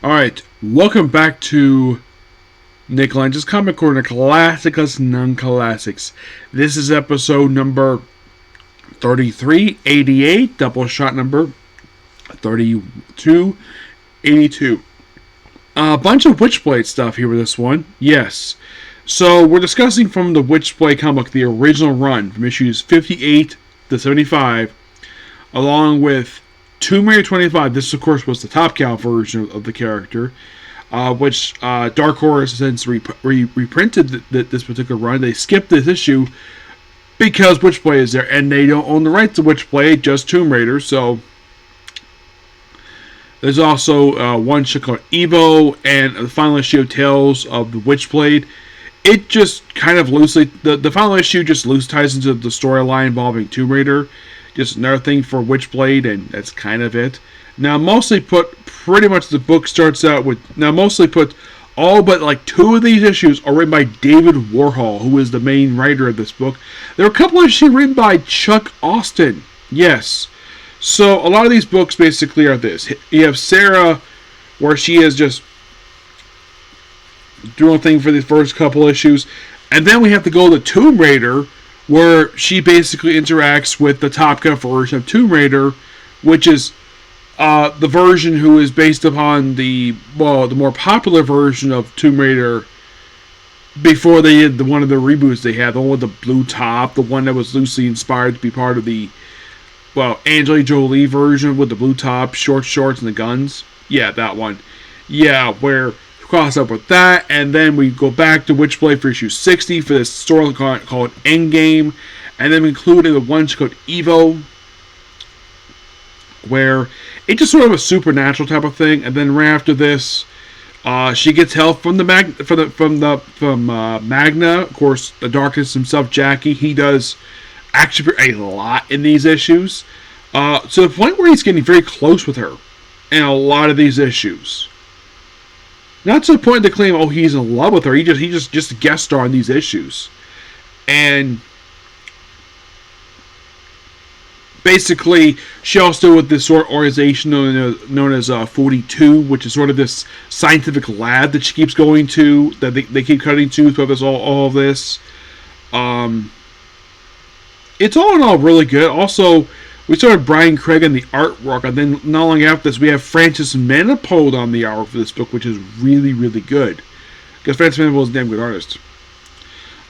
Alright, welcome back to Nick Lenz's Comic Corner, Classicus Non-Classics. This is episode number 3388, Doubleshot number 3282. A bunch of Witchblade stuff here with this one, yes. So, we're discussing from the Witchblade comic, the original run, from issues 58 to 75, along with Tomb Raider 25. This, of course, was the Top Cow version of the character, which Dark Horse has since reprinted this particular run. They skipped this issue because Witchblade is there, and they don't own the rights to Witchblade, just Tomb Raider. So there's also one issue called Evo, and the final issue of Tales of the Witchblade. It just kind of loosely, the final issue just loose ties into the storyline involving Tomb Raider. Just another thing for Witchblade, and that's kind of it. Now, pretty much the book starts out with, all but like two of these issues are written by David Warhol, who is the main writer of this book. There are a couple of issues written by Chuck Austin. Yes. So, a lot of these books basically are this. You have Sarah, where she is just doing a thing for the first couple issues. And then we have to go to Tomb Raider, where she basically interacts with the Top Gun version of Tomb Raider, which is the version who is based upon the more popular version of Tomb Raider before they did one of the reboots they had, the one with the blue top, the one that was loosely inspired to be part of the, Angelina Jolie version with the blue top, short shorts, and the guns. Yeah, that one. Yeah, where cross up with that, and then we go back to Witchblade for issue 60 for this story called Endgame, and then we include in the one called Evo, where it's just sort of a supernatural type of thing. And then right after this, she gets help from Magna, of course, the Darkness himself, Jackie. He does actually a lot in these issues, to the point where he's getting very close with her in a lot of these issues. Not to the point to claim, he's in love with her. He just guest star in these issues. And basically, she also with this sort of organization known as 42, which is sort of this scientific lab that she keeps going to, that they keep cutting to throughout this all of this. It's all in all really good. Also, we started Brian Craig on the artwork, and then not long after this, we have Francis Manapult on the artwork for this book, which is really, really good. Because Francis Manapult is a damn good artist.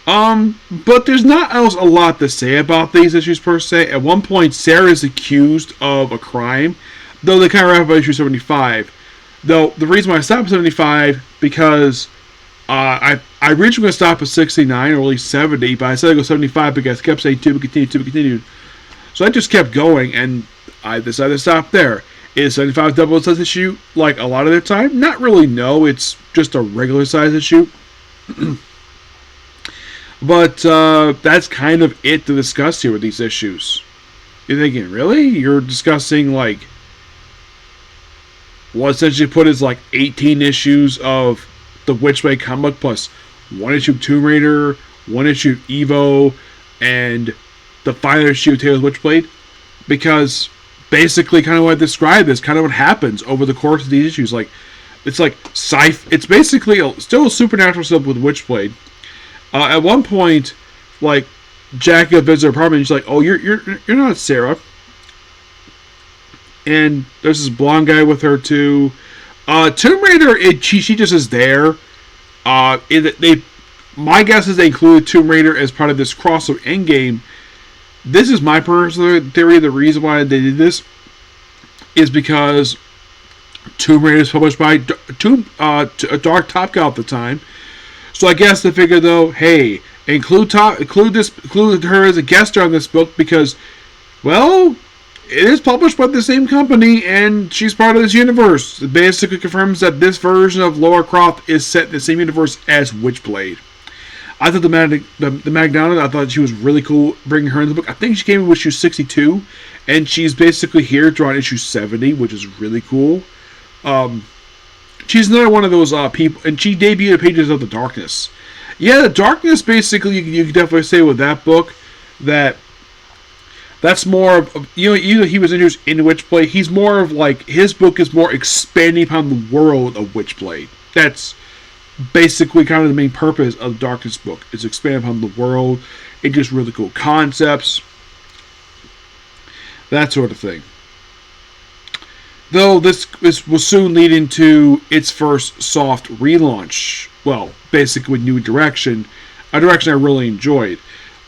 But there's not else a lot to say about these issues per se. At one point, Sarah is accused of a crime, though they kind of wrap up issue 75. Though the reason why I stopped at 75 because I originally going to stop at 69 or at least 70, but I said I'd go 75 because I kept saying to be continued. So I just kept going, and I decided to stop there. Is 75 double size issue like a lot of their time? Not really, no. It's just a regular size issue. But that's kind of it to discuss here with these issues. You're thinking, really? You're discussing, what essentially put as, 18 issues of the Witchblade comic plus one issue of Tomb Raider, one issue of Evo, and the final issue of Tales of Witchblade, because basically kind of what I described is kind of what happens over the course of these issues. It's basically still a supernatural stuff with Witchblade. At one point, Jackie visits her apartment, and she's like, "Oh, you're not Sarah." And there's this blonde guy with her too. Tomb Raider, she just is there. My guess is they included Tomb Raider as part of this crossover Endgame. This is my personal theory. The reason why they did this is because Tomb Raider is published by Dark Top Cow at the time. So I guess they figured, though, hey, include her as a guest star on this book because, it is published by the same company and she's part of this universe. It basically confirms that this version of Lara Croft is set in the same universe as Witchblade. I thought the Magdalena, I thought she was really cool bringing her in the book. I think she came in with issue 62, and she's basically here drawing issue 70, which is really cool. She's another one of those people, and she debuted at Pages of the Darkness. Yeah, the Darkness, basically, you can definitely say with that book that That's more of, he was introduced in Witchblade. He's more of like, his book is more expanding upon the world of Witchblade. That's basically kind of the main purpose of the Darkness book, is expand upon the world. It just really cool concepts, that sort of thing. Though this will soon lead into its first soft relaunch. Well, basically new direction, a direction I really enjoyed.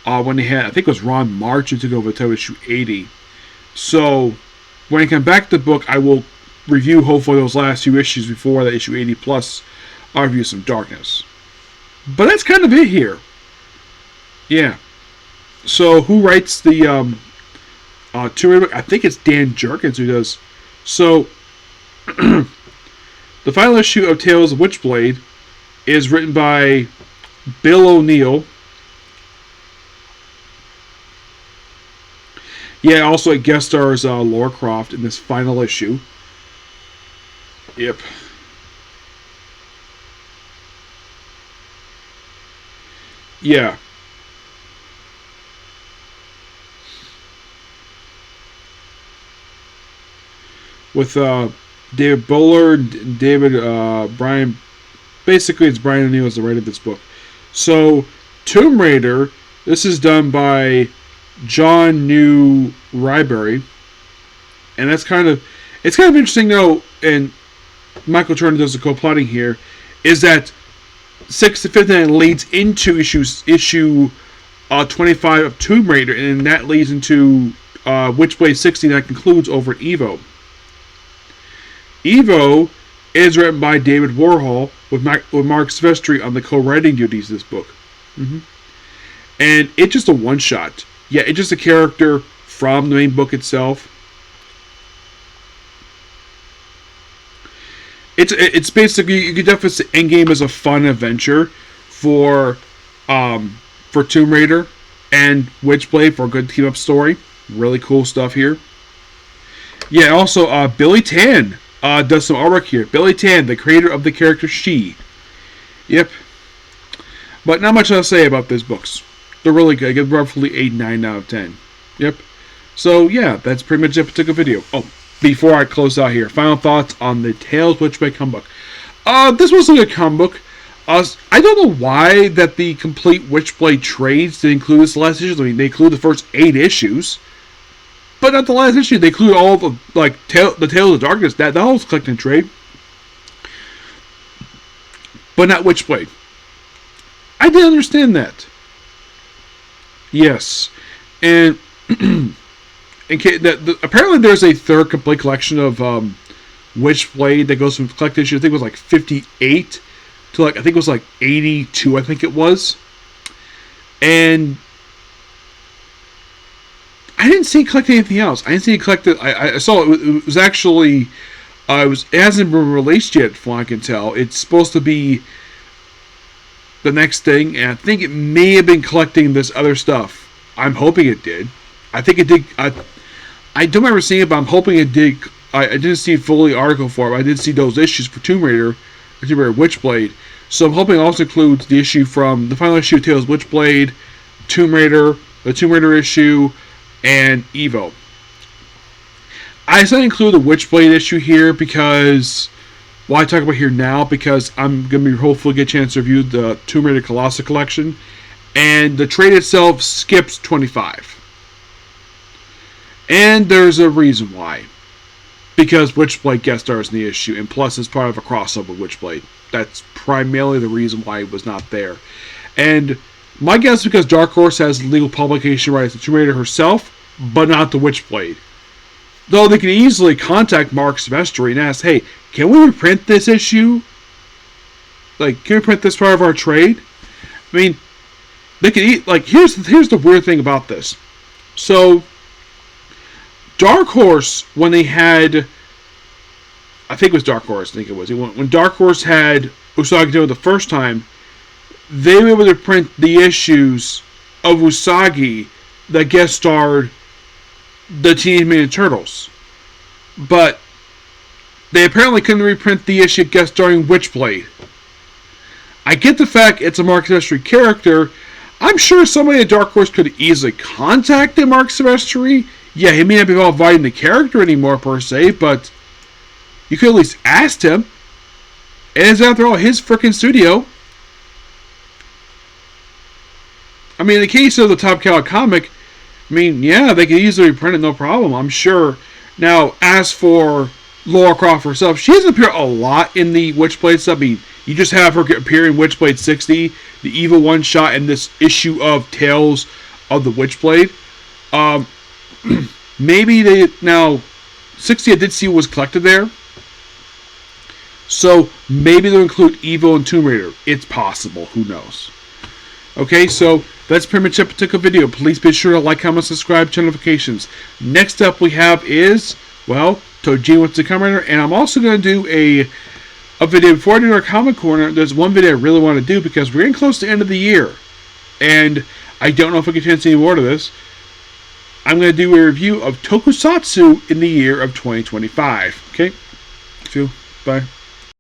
When they had, I think it was Ron March who took over until issue 80. So when I come back to the book, I will review hopefully those last few issues before that issue 80 plus. I'll review some Darkness. But that's kind of it here. Yeah. So who writes the Tomb Raider? I think it's Dan Jurgens who does. So the final issue of Tales of Witchblade is written by Bill O'Neill. Yeah, also it guest stars Laura Croft in this final issue. Yep. Yeah. With David Bullard, Brian. Basically, it's Brian O'Neill as the writer of this book. So, Tomb Raider, this is done by John New Ryberry, and it's kind of interesting though, and Michael Turner does the co-plotting here, is that 6 to 59 leads into issue 25 of Tomb Raider, and that leads into Witchblade 60 that concludes over at Evo. Evo is written by David Warhol with Mark Silvestri on the co-writing duties of this book. And it's just a one-shot. Yeah, it's just a character from the main book itself. It's basically, you could definitely say Endgame is a fun adventure for Tomb Raider and Witchblade for a good team-up story. Really cool stuff here. Yeah, also Billy Tan does some artwork here. Billy Tan, the creator of the character She. Yep. But not much else to say about these books. They're really good. I give roughly 8, 9 out of 10. Yep. So, yeah, that's pretty much it for the video. Oh, before I close out here, final thoughts on the Tales Witchblade comic book. This was a good comic book. I don't know why that the complete Witchblade trades didn't include this last issue. I mean, they include the first 8 issues. But not the last issue. They include all the, like, the Tales of Darkness. That was collecting trade. But not Witchblade. I didn't understand that. Yes. And apparently there's a third complete collection of Witchblade that goes from collected issue, I think it was like 58 to like, I think it was like 82, I think it was. And I didn't see it collect anything else. I didn't see it collected. I saw it was actually it hasn't been released yet, from what I can tell. It's supposed to be the next thing, and I think it may have been collecting this other stuff. I'm hoping it did. I think it did. I don't remember seeing it, but I'm hoping it did. I didn't see a fully article for it, but I did see those issues for Tomb Raider, or Tomb Raider Witchblade. So I'm hoping it also includes the issue from the final issue of Tales Witchblade, Tomb Raider, the Tomb Raider issue, and Evo. I decided to include the Witchblade issue here because, well, I talk about here now because I'm going to be hopefully get a chance to review the Tomb Raider Colossus collection, and the trade itself skips 25. And there's a reason why. Because Witchblade guest stars in the issue, and plus it's part of a crossover with Witchblade. That's primarily the reason why it was not there. And my guess is because Dark Horse has legal publication rights to Tomb Raider herself, but not the Witchblade. Though they can easily contact Mark Silvestri and ask, hey, can we reprint this issue? Like, can we print this part of our trade? I mean, they could like, here's the weird thing about this. So, Dark Horse, when they had, I think it was Dark Horse, when Dark Horse had Usagi do it the first time, they were able to print the issues of Usagi that guest starred the Teenage Mutant Ninja Turtles. But they apparently couldn't reprint the issue guest starring Witchblade. I get the fact it's a Mark Silvestri character. I'm sure somebody at Dark Horse could easily contact Mark Silvestri. Yeah, he may not be involved in the character anymore per se, but you could at least ask him. And it's after all his freaking studio. I mean, in the case of the Top Cow comic, I mean, yeah, they could easily print it, no problem, I'm sure. Now, as for Laura Croft herself, she doesn't appear a lot in the Witchblade stuff. I mean, you just have her appear in Witchblade 60, the Evil one-shot, and this issue of Tales of the Witchblade. Maybe they... Now, 60 I did see was collected there. So, maybe they'll include Evil and Tomb Raider. It's possible. Who knows? Okay, so that's pretty much it particular video. Please be sure to like, comment, subscribe, turn notifications. Next up we have is, well, Tojin with the Kamen Rider, and I'm also going to do a video before I do our Comic Corner. There's one video I really want to do because we're getting close to the end of the year, and I don't know if I can chance any more to this. I'm going to do a review of Tokusatsu in the year of 2025. Okay, so bye.